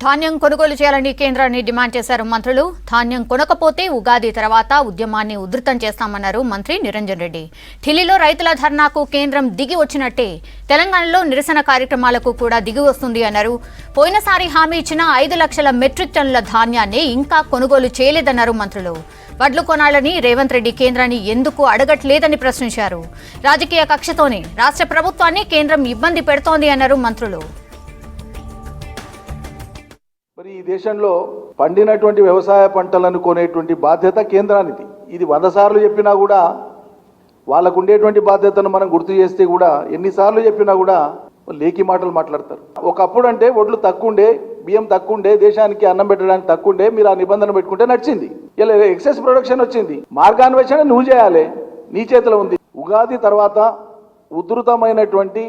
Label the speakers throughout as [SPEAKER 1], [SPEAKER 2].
[SPEAKER 1] ధాన్యం కొనుగోలు చేయాలని కేంద్రాన్ని డిమాండ్ చేశారు మంత్రులు. ధాన్యం కొనకపోతే ఉగాది తర్వాత ఉద్యమాన్ని ఉధృతం చేస్తామన్నారు మంత్రి నిరంజన్ రెడ్డి. ఢిల్లీలో రైతుల ధర్నాకు కేంద్రం దిగి వచ్చినట్టే తెలంగాణలో నిరసన కార్యక్రమాలకు కూడా దిగి వస్తుంది అన్నారు. పోయినసారి హామీ ఇచ్చిన 5 లక్షల మెట్రిక్ టన్నుల ధాన్యాన్ని ఇంకా కొనుగోలు చేయలేదన్నారు మంత్రులు. వడ్లు కొనాలని రేవంత్ రెడ్డి కేంద్రాన్ని ఎందుకు అడగట్లేదని ప్రశ్నించారు. రాజకీయ కక్షతోనే రాష్ట్ర ప్రభుత్వాన్ని కేంద్రం ఇబ్బంది పెడుతోంది అన్నారు మంత్రులు.
[SPEAKER 2] మరి ఈ దేశంలో పండినటువంటి వ్యవసాయ పంటలను కొనేటువంటి బాధ్యత కేంద్రానిది. ఇది 100 సార్లు చెప్పినా కూడా వాళ్ళకు ఉండేటువంటి బాధ్యతను మనం గుర్తు చేస్తే కూడా ఎన్నిసార్లు చెప్పినా కూడా లేకి మాటలు మాట్లాడతారు. ఒకప్పుడు అంటే ఒడ్లు తక్కువ ఉండే, బియ్యం తక్కువ ఉండే, దేశానికి అన్నం పెట్టడానికి తక్కువ ఉండే, మీరు ఆ నిబంధన పెట్టుకుంటే నడిచింది. ఇలా ఎక్సెస్ ప్రొడక్షన్ వచ్చింది. మార్గాన్వేషణ నువ్వు చేయాలి, నీ చేతిలో ఉంది. ఉగాది తర్వాత ఉధృతమైనటువంటి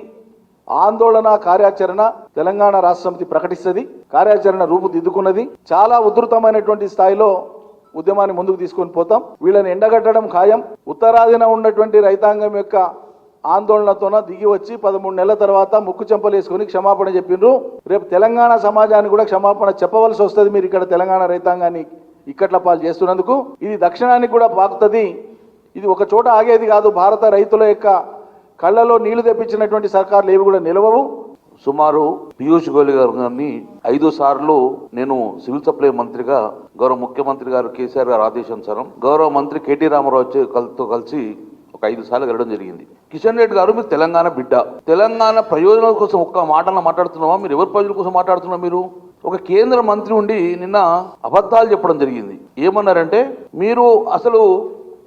[SPEAKER 2] ఆందోళన కార్యాచరణ తెలంగాణ రాష్ట్ర సమితి ప్రకటిస్తుంది. కార్యాచరణ రూపుదిద్దుకున్నది. చాలా ఉధృతమైనటువంటి స్థాయిలో ఉద్యమాన్ని ముందుకు తీసుకొని పోతాం. వీళ్ళని ఎండగట్టడం ఖాయం. ఉత్తరాదిన ఉన్నటువంటి రైతాంగం యొక్క ఆందోళనతోన దిగి వచ్చి 13 నెలల తర్వాత ముక్కు చెంపలు వేసుకొని క్షమాపణ చెప్పిండ్రు. రేపు తెలంగాణ సమాజానికి కూడా క్షమాపణ చెప్పవలసి వస్తుంది. మీరు ఇక్కడ తెలంగాణ రైతాంగాన్ని ఇక్కట్ల పాలు చేస్తున్నందుకు. ఇది దక్షిణానికి కూడా పాకుతుంది. ఇది ఒక చోట ఆగేది కాదు. భారత రైతుల యొక్క కళ్ళలో నీళ్లు తెప్పించినటువంటి సర్కార్లు ఏవి కూడా నిలవవు.
[SPEAKER 3] సుమారు పీయూష్ గోయల్ గారిని 5 సార్లు నేను సివిల్ సప్లై మంత్రిగా గౌరవ ముఖ్యమంత్రి గారు కేసీఆర్ గారు ఆదేశానుసారం గౌరవ మంత్రి కేటీ రామారావు కలిసి ఒక 5 సార్లు వెళ్ళడం జరిగింది. కిషన్ రెడ్డి గారు, మీరు తెలంగాణ బిడ్డ, తెలంగాణ ప్రయోజనాల కోసం ఒక్క మాటన మాట్లాడుతున్నావా? మీరు ఎవరి ప్రయోజనాల కోసం మాట్లాడుతున్నా? మీరు ఒక కేంద్ర మంత్రి ఉండి నిన్న అబద్ధాలు చెప్పడం జరిగింది. ఏమన్నారంటే, మీరు అసలు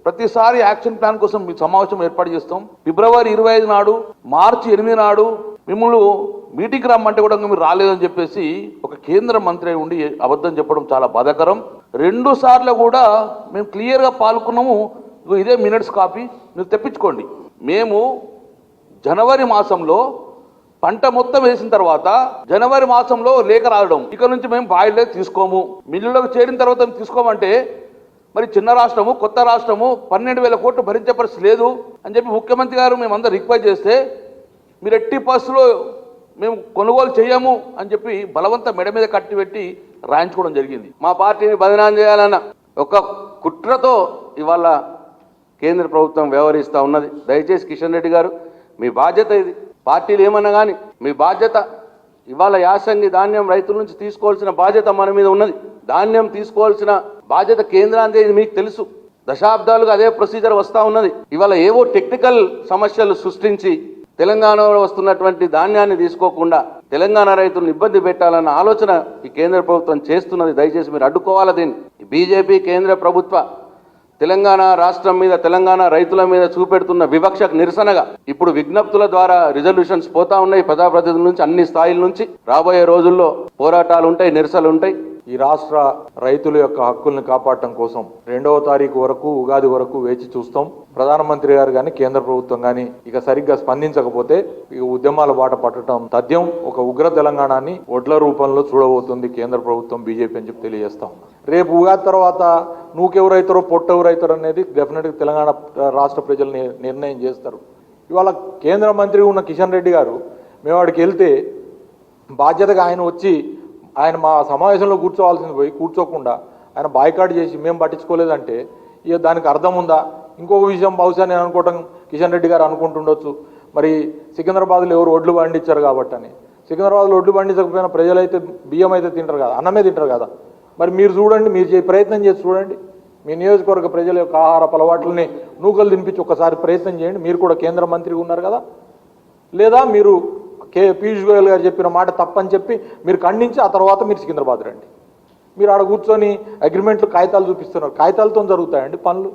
[SPEAKER 3] ప్రతిసారి యాక్షన్ ప్లాన్ కోసం మీ సమావేశం ఏర్పాటు చేస్తాం, ఫిబ్రవరి 25 నాడు, మార్చి 8 నాడు మిమ్మల్ని మీటింగ్కి రమ్మంటే కూడా మీరు రాలేదని చెప్పేసి ఒక కేంద్ర మంత్రి ఉండి అబద్ధం చెప్పడం చాలా బాధాకరం. 2 సార్లు కూడా మేము క్లియర్గా పాల్గొన్నాము. ఇదే మినిట్స్ కాపీ మీరు తెప్పించుకోండి. మేము జనవరి మాసంలో పంట మొత్తం వేసిన తర్వాత జనవరి మాసంలో లేఖ రాయడం, ఇక నుంచి మేము బాయిలే తీసుకోము, మిల్లులకు చేరిన తర్వాత మేము తీసుకోమంటే మరి చిన్న రాష్ట్రము, కొత్త రాష్ట్రము 12,000 కోట్లు భరించే పరిస్థితి లేదు అని చెప్పి ముఖ్యమంత్రి గారు మేమందరూ రిక్వెస్ట్ చేస్తే మీరు ఎట్టి పరిస్థితుల్లో మేము కొనుగోలు చేయము అని చెప్పి బలవంత మెడ మీద కట్టిపెట్టి రాయించుకోవడం జరిగింది.
[SPEAKER 4] మా పార్టీని బదనాం చేయాలన్న ఒక కుట్రతో ఇవాళ కేంద్ర ప్రభుత్వం వ్యవహరిస్తూ ఉన్నది. దయచేసి కిషన్ రెడ్డి గారు, మీ బాధ్యత ఇది. పార్టీలు ఏమన్నా కానీ మీ బాధ్యత. ఇవాళ యాసంగి ధాన్యం రైతుల నుంచి తీసుకోవాల్సిన బాధ్యత మన మీద ఉన్నది. ధాన్యం తీసుకోవాల్సిన బాధ్యత కేంద్రానికి మీకు తెలుసు. దశాబ్దాలుగా అదే ప్రొసీజర్ వస్తూ ఉన్నది. ఇవాళ ఏవో టెక్నికల్ సమస్యలు సృష్టించి తెలంగాణలో వస్తున్నటువంటి ధాన్యాన్ని తీసుకోకుండా తెలంగాణ రైతులను ఇబ్బంది పెట్టాలన్న ఆలోచన ఈ కేంద్ర ప్రభుత్వం చేస్తున్నది. దయచేసి మీరు అడ్డుకోవాలి దీన్ని. బీజేపీ కేంద్ర ప్రభుత్వ తెలంగాణ రాష్ట్రం మీద, తెలంగాణ రైతుల మీద చూపెడుతున్న వివక్షకు నిరసనగా ఇప్పుడు విజ్ఞప్తుల ద్వారా రిజల్యూషన్స్ పోతా ఉన్నాయి. ప్రజాప్రతినిధుల నుంచి, అన్ని స్థాయిల నుంచి. రాబోయే రోజుల్లో పోరాటాలు ఉంటాయి, నిరసనలు ఉంటాయి.
[SPEAKER 2] ఈ రాష్ట్ర రైతుల యొక్క హక్కుల్ని కాపాడటం కోసం 2వ తారీఖు వరకు, ఉగాది వరకు వేచి చూస్తాం. ప్రధానమంత్రి గారు కానీ కేంద్ర ప్రభుత్వం కానీ ఇక సరిగ్గా స్పందించకపోతే ఇక ఉద్యమాల బాట పట్టడం తథ్యం. ఒక ఉగ్ర తెలంగాణని ఒడ్ల రూపంలో చూడబోతుంది కేంద్ర ప్రభుత్వం, బీజేపీ అని చెప్పి తెలియజేస్తా ఉన్నాం. రేపు ఉగాది తర్వాత నువ్వెవరైతారో పొట్టెవరైతారో అనేది డెఫినెట్గా తెలంగాణ రాష్ట్ర ప్రజలు నిర్ణయం చేస్తారు. ఇవాళ కేంద్ర మంత్రి ఉన్న కిషన్ రెడ్డి గారు మేము వాడికి వెళ్తే బాధ్యతగా ఆయన వచ్చి ఆయన మా సమావేశంలో కూర్చోవాల్సింది పోయి కూర్చోకుండా ఆయన బాయ్కాట్ చేసి మేము పట్టించుకోలేదంటే ఇక దానికి అర్థం ఉందా? ఇంకొక విషయం బహుశా నేను అనుకోవటం కిషన్ రెడ్డి గారు అనుకుంటుండొచ్చు, మరి సికింద్రాబాద్లో ఎవరు ఒడ్లు పండించారు కాబట్టి అని. సికింద్రాబాద్లో ఒడ్లు పండించకపోయినా ప్రజలైతే బియ్యం అయితే తింటారు కదా, అన్నమే తింటారు కదా. మరి మీరు చూడండి, మీరు ప్రయత్నం చేసి చూడండి. మీ నియోజకవర్గ ప్రజల యొక్క ఆహార అలవాట్లని నూకలు తినిపించి ఒకసారి ప్రయత్నం చేయండి. మీరు కూడా కేంద్ర మంత్రిగా ఉన్నారు కదా. లేదా మీరు పీయూష్ గోయల్ గారు చెప్పిన మాట తప్పని చెప్పి మీరు ఖండించి ఆ తర్వాత మీరు సికింద్రాబాద్ రండి. మీరు ఆడ కూర్చొని అగ్రిమెంట్లు కాగితాలు చూపిస్తున్నారు. కాగితాలతో జరుగుతాయండి పనులు?